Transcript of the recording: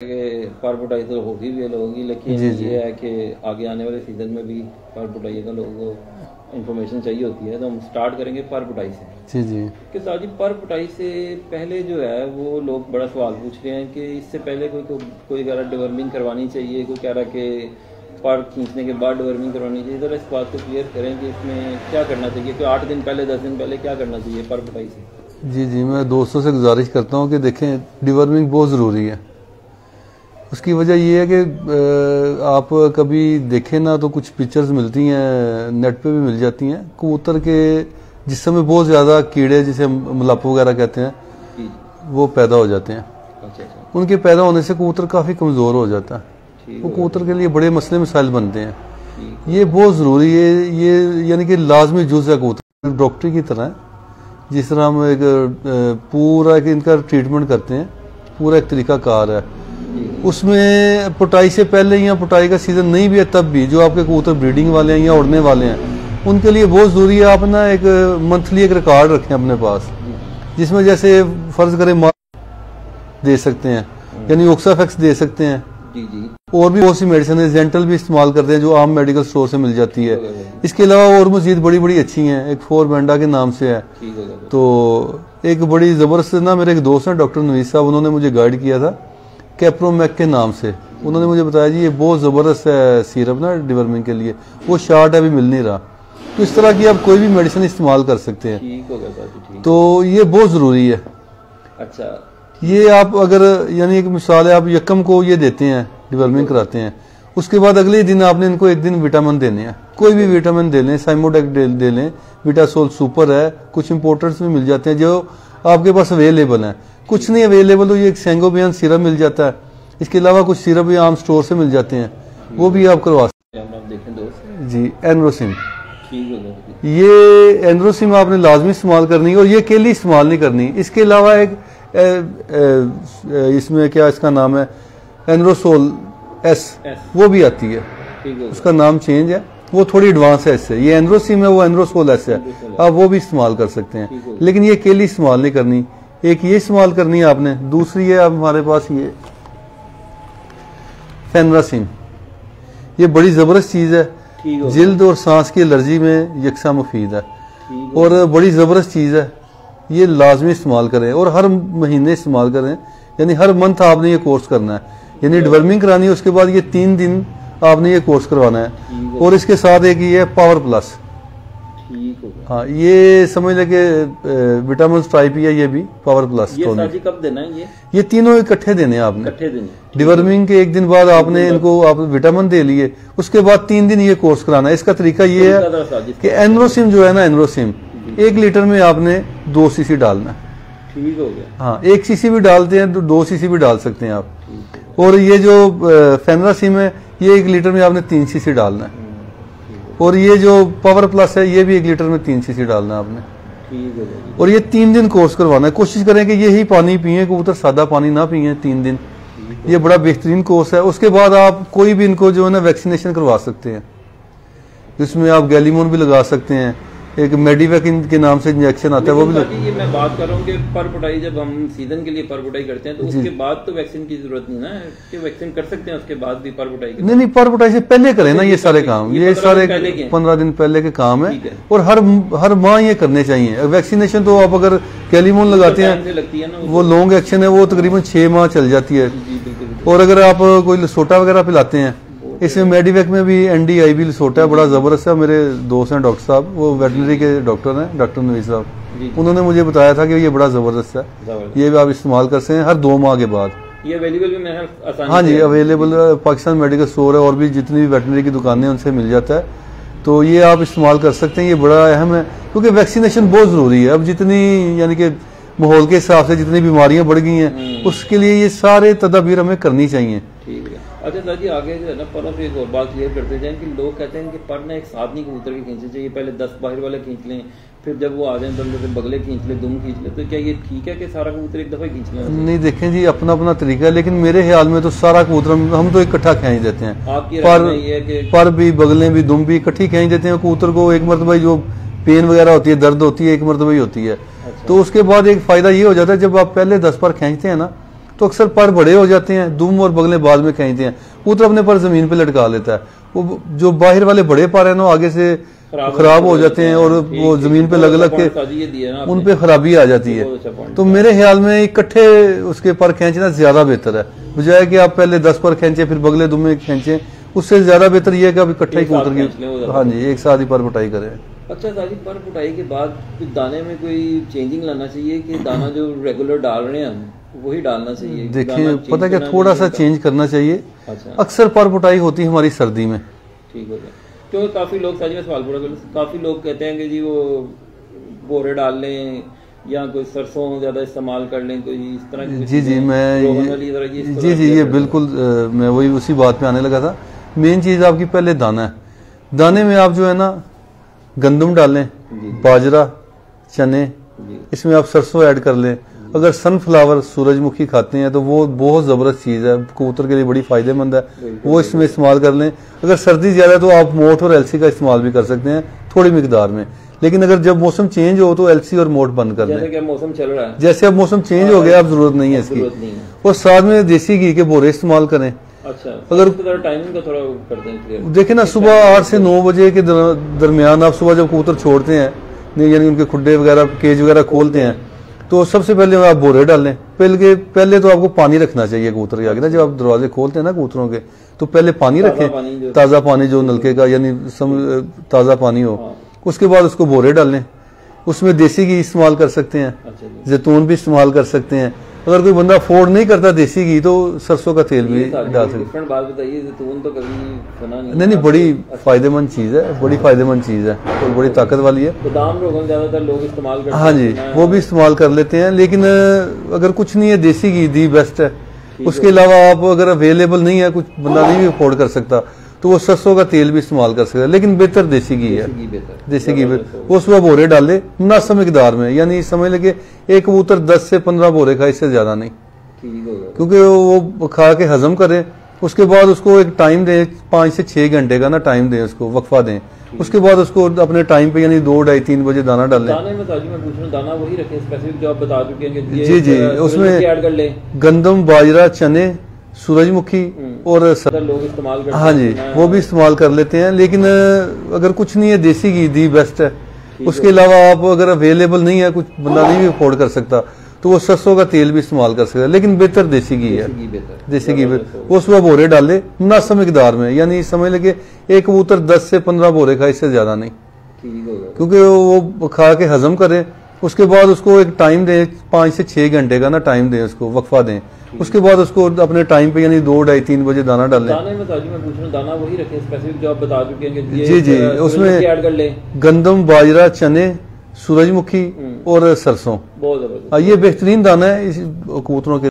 पारपुटाई तो होगी भी होगी, लेकिन ये है कि आगे आने वाले सीजन में भी पारपुटाई का लोगों को इन्फॉर्मेशन चाहिए होती है, तो हम स्टार्ट करेंगे पारपुटाई से। जी जी कि साथ ही पारपुटाई से पहले जो है वो लोग बड़ा सवाल पूछ रहे हैं कि इससे पहले कोई कह रहा डिवर्मिंग करवानी चाहिए, कोई कह रहा कि पार खींचने के बाद डिवर्मिंग करवानी चाहिए। जरा इस बात को क्लियर करें कि इसमें क्या करना चाहिए, कि 8 दिन पहले 10 दिन पहले क्या करना चाहिए पारपुटाई से। जी जी, मैं दोस्तों से गुजारिश करता हूँ कि देखें डिवर्मिंग बहुत ज़रूरी है। उसकी वजह ये है कि आप कभी देखें ना तो कुछ पिक्चर्स मिलती हैं, नेट पे भी मिल जाती हैं, कबूतर के जिस समय बहुत ज़्यादा कीड़े जिसे मलापू वगैरह कहते हैं वो पैदा हो जाते हैं। अच्छा। उनके पैदा होने से कबूतर काफ़ी कमज़ोर हो जाता है, वो कबूतर के लिए बड़े मसले मसाइल बनते हैं। ये बहुत ज़रूरी है, ये यानी कि लाजमी जुज़ है कबूतर, डॉक्टरी की तरह है। जिस तरह हम एक पूरा एक इनका ट्रीटमेंट करते हैं, पूरा एक तरीका कार है। उसमें पुटाई से पहले या पुटाई का सीजन नहीं भी है तब भी जो आपके कबूतर ब्रीडिंग वाले हैं या उड़ने वाले हैं उनके लिए बहुत ज़रूरी है आप ना एक मंथली एक रिकॉर्ड रखें अपने पास, जिसमें जैसे फ़र्ज करें दे सकते हैं, यानी ओक्साफेक्स दे सकते हैं। और भी बहुत सी मेडिसिन है, जेंटल भी इस्तेमाल करते हैं जो आम मेडिकल स्टोर से मिल जाती है। इसके अलावा और मजीद बड़ी बड़ी अच्छी हैं, एक 4 बेंडा के नाम से है। तो एक बड़ी ज़बरदस्त ना मेरे एक दोस्त हैं डॉक्टर नवीद साहब, उन्होंने मुझे गाइड किया था कैप्रोमैक के नाम से। उन्होंने मुझे बताया जी ये बहुत ज़बरदस्त है सिरप ना डिवर्मिंग के लिए, वो शार्ट अभी मिल नहीं रहा। तो इस तरह की आप कोई भी मेडिसिन इस्तेमाल कर सकते हैं। ठीक हो गया, तो ये बहुत ज़रूरी है। अच्छा, ये आप अगर यानी एक मिसाल है, आप यकम को ये देते हैं डिवर्मिंग कराते हैं, उसके बाद अगले दिन आपने इनको एक दिन विटामिन देने हैं, कोई भी विटामिन दे लें, साइमोडेक दे लें, विटासोल सुपर है, कुछ इंपोर्टर्स भी मिल जाते हैं जो आपके पास अवेलेबल हैं। कुछ नहीं अवेलेबल तो ये एक सेंगोबियन सिरप मिल जाता है। इसके अलावा कुछ सिरप भी आम स्टोर से मिल जाते हैं, वो भी आप करवा सकते हैं। जी, एनरोसिम, ये एनरोसिम आपने लाजमी इस्तेमाल करनी है और ये अकेली इस्तेमाल नहीं करनी। इसके अलावा एक इसमें क्या इसका नाम है एनरोसोल एस, वो भी आती है, उसका नाम चेंज है, वो थोड़ी एडवांस है इससे। ये एनरोसिम है, वो एनरोसोल एस है, आप वो भी इस्तेमाल कर सकते हैं, लेकिन ये अकेली इस्तेमाल नहीं करनी। एक ये इस्तेमाल करनी है आपने, दूसरी है आप हमारे पास ये फेनरासिन, ये बड़ी ज़बरदस्त चीज़ है, जिल्द और सांस की एलर्जी में यकसा मुफीद है और बड़ी ज़बरदस्त चीज़ है। ये लाजमी इस्तेमाल करें और हर महीने इस्तेमाल करें, यानी हर मंथ आपने ये कोर्स करना है, यानी डिवर्मिंग करानी है, उसके बाद ये 3 दिन आपने ये कोर्स करवाना है। और इसके साथ एक ये पावर प्लस, हाँ ये समझ लें कि विटामिन टाइप ही है, ये भी पावर प्लस। ये कब देना है? ये तीनों इकट्ठे देने हैं आपने। डिवर्मिंग के एक दिन बाद आपने इनको आप विटामिन दे लिए, उसके बाद 3 दिन ये कोर्स कराना है। इसका तरीका ये है कि एनरोसिम जो है ना, एनरोसिम 1 लीटर में आपने 2 सीसी डालना है। ठीक हो गया। हाँ, 1 सीसी भी डालते हैं तो 2 सीसी भी डाल सकते हैं आप। और ये जो फेनरासिम है ये 1 लीटर में आपने 3 सीसी डालना है। और ये जो पावर प्लस है ये भी 1 लीटर में 3 सीसी डालना है आपने। और ये 3 दिन कोर्स करवाना है। कोशिश करें कि यही पानी पिए, कबूतर सादा पानी ना पिए 3 दिन। ये बड़ा बेहतरीन कोर्स है। उसके बाद आप कोई भी इनको जो है ना वैक्सीनेशन करवा सकते हैं, जिसमें आप गैलीमोन भी लगा सकते हैं, एक मेडिवेक के नाम से इंजेक्शन आता है वो भी। ये मैं बात कर रहा हूँ कि परपुटाई जब हम सीजन के लिए परपुटाई करते हैं तो उसके बाद तो वैक्सीन की जरूरत नहीं ना, कि वैक्सीन कर सकते हैं उसके बाद भी परपुटाई? नहीं, परपुटाई से पहले करें ना ये सारे काम, ये सारे 15 दिन पहले के काम है और हर माह ये करने चाहिए। वैक्सीनेशन तो आप अगर गैलीमोन लगाते हैं वो लॉन्ग एक्शन है, वो तकरीबन 6 माह चल जाती है। और अगर आप कोई लसोटा वगैरह पिलाते हैं, इसमें मेडिवेक में भी NDIB लसोटा है, बड़ा ज़बरदस्त है। मेरे दोस्त हैं डॉक्टर साहब, वो वेटनरी के डॉक्टर हैं, डॉक्टर नवीद साहब, उन्होंने मुझे बताया था कि ये बड़ा ज़बरदस्त है, ये भी आप इस्तेमाल कर सकते हैं हर 2 माह के बाद। ये अवेलेबल भी आसानी? हाँ जी, अवेलेबल पाकिस्तान मेडिकल स्टोर है और भी जितनी भी वेटनरी की दुकानें उनसे मिल जाता है, तो ये आप इस्तेमाल कर सकते हैं। ये बड़ा अहम है क्योंकि वैक्सीनेशन बहुत ज़रूरी है। अब जितनी यानी कि माहौल के हिसाब से जितनी बीमारियाँ बढ़ गई हैं उसके लिए ये सारे तदाबीर हमें करनी चाहिए। ठीक है। अच्छा सर जी, आगे जो है ना परों पे एक और बात क्लियर करते जाएं कि लोग कहते हैं कि पर ना एक साथ नहीं कबूतर के खींचने चाहिए, पहले 10 बाहर वाले खींच लें, फिर जब वो आ जाए तो जैसे बगले खींच ले, दुम खींच ले, तो क्या ये ठीक है कि सारा कबूतर एक दफा खींच लें? नहीं, देखें जी अपना अपना तरीका है, लेकिन मेरे ख्याल में तो सारा कबूतर हम तो इकट्ठा खींच देते हैं। आपकी पर भी बगलें भी दुम भी इकट्ठी खींच देते हैं। कबूतर को एक मरतबा जो पेन वगैरह होती है, दर्द होती है, एक मरतबा ही होती है। तो उसके बाद एक फायदा ये हो जाता है, जब आप पहले 10 बार खींचते हैं ना तो अक्सर पर बड़े हो जाते हैं, दुम और बगलें बाद में खींचते हैं, कबूतर अपने पर जमीन पे लटका लेता है। वो जो बाहर वाले बड़े पर हैं ना आगे से खराब हो जाते हैं और वो जमीन पे लग लग के उन पे खराबी आ जाती है। तो मेरे ख्याल में इकट्ठे उसके पर खींचना ज्यादा बेहतर है, बजाय कि आप पहले 10 पर खींचे फिर बगले दुम में खींचे। उससे ज्यादा बेहतर ये है कि आप इकट्ठा ही कबूतर की हाँ जी एक साथ ही पर पुटाई करें। अच्छा साजी, पर पुटाई के बाद कुछ दाने में कोई चेंजिंग लाना चाहिए कि दाना जो रेगुलर डाल रहे हैं वही डालना चाहिए? देखिए पता क्या थोड़ा सा चेंज करना चाहिए। अच्छा। अक्सर पर पुटाई होती है हमारी सर्दी में। ठीक हो गया, क्योंकि काफी लोग साजी में सवाल पूरा कर, काफी लोग कहते हैं कि जी वो बोरे डाल लें या कोई सरसों ज्यादा इस्तेमाल कर लें, कोई इस तरह की जी मैं ये बिल्कुल मैं वही उसी बात पे आने लगा था। मेन चीज आपकी पहले दाना है। दाने में आप जो है ना गंदम डालें, बाजरा, चने, इसमें आप सरसों ऐड कर लें। अगर सनफ्लावर सूरजमुखी खाते हैं तो वो बहुत जबरदस्त चीज है, कबूतर के लिए बड़ी फायदेमंद है, वो इसमें इस्तेमाल कर लें। अगर सर्दी ज्यादा है तो आप मोठ और एलसी का इस्तेमाल भी कर सकते हैं थोड़ी मिकदार में, लेकिन अगर जब मौसम चेंज हो तो एलसी और मोठ बंद कर लें। जैसे अब मौसम चेंज हो गया अब जरूरत नहीं है इसकी। और साथ में देसी घी के बोरे इस्तेमाल करें। अच्छा, अगर टाइमिंग का थोड़ा करते हैं, देखे ना सुबह 8 से 9 बजे के दरमियान आप सुबह जब कबूतर छोड़ते हैं यानी उनके खुड्डे वगैरह केज वगैरह खोलते हैं तो सबसे पहले आप बोरे डालें। पहले तो आपको पानी रखना चाहिए कबूतर के आगे ना, जब आप दरवाजे खोलते हैं ना कबूतरों के तो पहले पानी रखें, ताज़ा पानी जो नलके का यानी ताज़ा पानी हो। उसके बाद उसको बोरे डालें, उसमें देसी घी इस्तेमाल कर सकते हैं, जैतून भी इस्तेमाल कर सकते हैं। अगर कोई बंदा अफोर्ड नहीं करता देसी घी तो सरसों का तेल भी डाल सकते हैं। बात बताइए, जैतून तो कभी बना नहीं, बड़ी फायदेमंद चीज है, बड़ी फायदेमंद चीज है और बड़ी ताकत वाली है। बादाम रोगन ज्यादातर लोग इस्तेमाल करते हैं। हाँ जी, वो भी इस्तेमाल कर लेते हैं, लेकिन अगर कुछ नहीं है देसी घी दी बेस्ट है। उसके अलावा आप अगर अवेलेबल नहीं है, कुछ बंदा नहीं भी अफोर्ड कर सकता तो वो सरसों का तेल भी इस्तेमाल कर सकता है, लेकिन बेहतर देसी घी है। देसी घी वो सुबह बोरे डाले मुनासिब मिकदार में, यानी समझ लगे एक कबूतर 10 से 15 बोरे खा, इससे ज्यादा नहीं, क्योंकि वो खा के हजम करे। उसके बाद उसको एक टाइम दें, 5 से 6 घंटे का ना टाइम दें, उसको वक्फा दें। उसके बाद उसको अपने टाइम पे यानी 2, 2:30, 3 बजे दाना डालें। दाने में ताजी मैं पूछ रहा हूं, दाना वही रखें स्पेसिफिक जो आप बता चुके हैं? जी उसमें ऐड कर लें गंदम, बाजरा, चने, सूरजमुखी और लोग इस्तेमाल करते हैं। हाँ जी, वो भी इस्तेमाल कर लेते हैं, लेकिन अगर कुछ नहीं है देसी घी दी बेस्ट है। उसके अलावा आप अगर अवेलेबल नहीं है, कुछ बंदा नहीं भी अफोर्ड कर सकता तो वो सरसों का तेल भी इस्तेमाल कर सकता है, लेकिन बेहतर देसी घी है। देसी घी वो सुबह बोरे डाले मुनासिब मिकदार में, यानी समझ लगे एक कबूतर 10 से 15 बोरे खा, इससे ज्यादा नहीं, क्योंकि वो खा के हजम करे। उसके बाद उसको एक टाइम दें, 5 से 6 घंटे का ना टाइम दें, उसको वक्फा दें। उसके बाद उसको अपने टाइम पे यानी 2, 2:30, 3 बजे दाना डालें। दाने में ताजी मैं पूछ रहा हूं, दाना वही रखें स्पेसिफिक जो आप बता चुके हैं? जी उसमें ऐड कर लें गंदम, बाजरा, चने, सूरजमुखी और सरसों। बहुत जबरदस्त, ये बेहतरीन दाना है इस कबूतरों के।